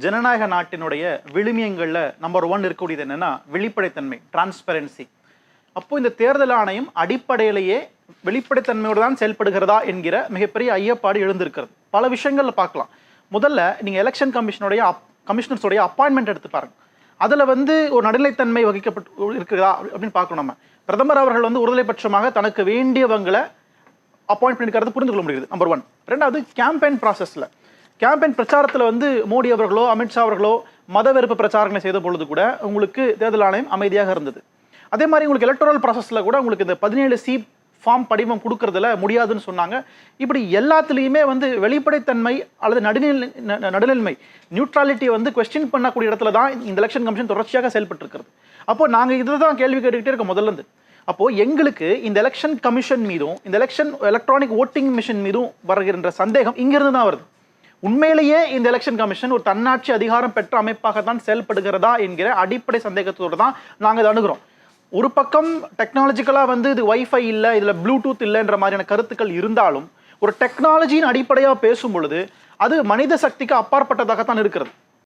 ஜனநாயக நாட்டினுடைய விழுமியங்களில் நம்பர் 1 இருக்கக்கூடியது என்னன்னா வெளிப்படைத்தன்மை, டிரான்ஸ்பரன்சி. அப்போ இந்த தேர்தல் ஆணையம் அடிப்படையிலேயே வெளிப்படைத்தன்மையோடு தான் செயல்படுகிறதா என்கிற மிகப்பெரிய ஐயப்பாடு எழுந்திருக்கிறது. பல விஷயங்கள்ல பார்க்கலாம். முதல்ல நீங்க எலெக்ஷன் கமிஷனர்ஸோடைய அப்பாயின்மெண்ட் எடுத்து பாருங்க. அதுல ஒரு நடுநிலைத்தன்மை வகிக்கப்பட்டு இருக்குதா அப்படின்னு பார்க்கணும். நம்ம பிரதமர் அவர்கள் ஒருதலைபட்சமாக தனக்கு வேண்டியவங்களை அப்பாயிண்ட் பண்ணிக்கிறது புரிந்து கொள்ள முடியுது, நம்பர் 1. ரெண்டாவது, கேம்பெயின் ப்ராசஸ்ல கேம்பெயின் பிரச்சாரத்தில் மோடி அவர்களோ அமித்ஷா அவர்களோ மத வெறுப்பு பிரச்சாரங்களை செய்த பொழுது கூட உங்களுக்கு தேர்தல் ஆணையம் அமைதியாக இருந்தது. அதே மாதிரி உங்களுக்கு எலக்டோரல் ப்ராசஸில் கூட உங்களுக்கு இந்த 17C ஃபார்ம் படிவம் கொடுக்கறதுல முடியாதுன்னு சொன்னாங்க. இப்படி எல்லாத்துலேயுமே வெளிப்படைத்தன்மை அல்லது நடுநிலைமை, நியூட்ராலிட்டியை கொஸ்டின் பண்ணக்கூடிய இடத்துல தான் இந்த எலெக்ஷன் கமிஷன் தொடர்ச்சியாக செயல்பட்டு இருக்கிறது. அப்போ நாங்கள் இதை தான் கேள்வி கேட்டுக்கிட்டே இருக்கோம் முதல்ல. அப்போ எங்களுக்கு இந்த எலெக்ஷன் கமிஷன் மீதும் இந்த எலக்ட்ரானிக் ஓட்டிங் மிஷின் மீதும் வருகின்ற சந்தேகம் இங்கிருந்து தான் வருது. உண்மையிலேயே இந்த எலெக்ஷன் கமிஷன் ஒரு தன்னாட்சி அதிகாரம் பெற்ற அமைப்பாக தான் செயல்படுகிறதா என்கிற அடிப்படை சந்தேகத்தோடு தான் நாங்கள் இதை அணுகிறோம். ஒரு பக்கம் டெக்னாலஜிக்கலாக இது வைஃபை இல்லை, இதில் ப்ளூடூத் இல்லைன்ற மாதிரியான கருத்துக்கள் இருந்தாலும் ஒரு டெக்னாலஜியின் அடிப்படையாக பேசும் பொழுது அது மனித சக்திக்கு அப்பாற்பட்டதாகத்தான் இருக்கிறது.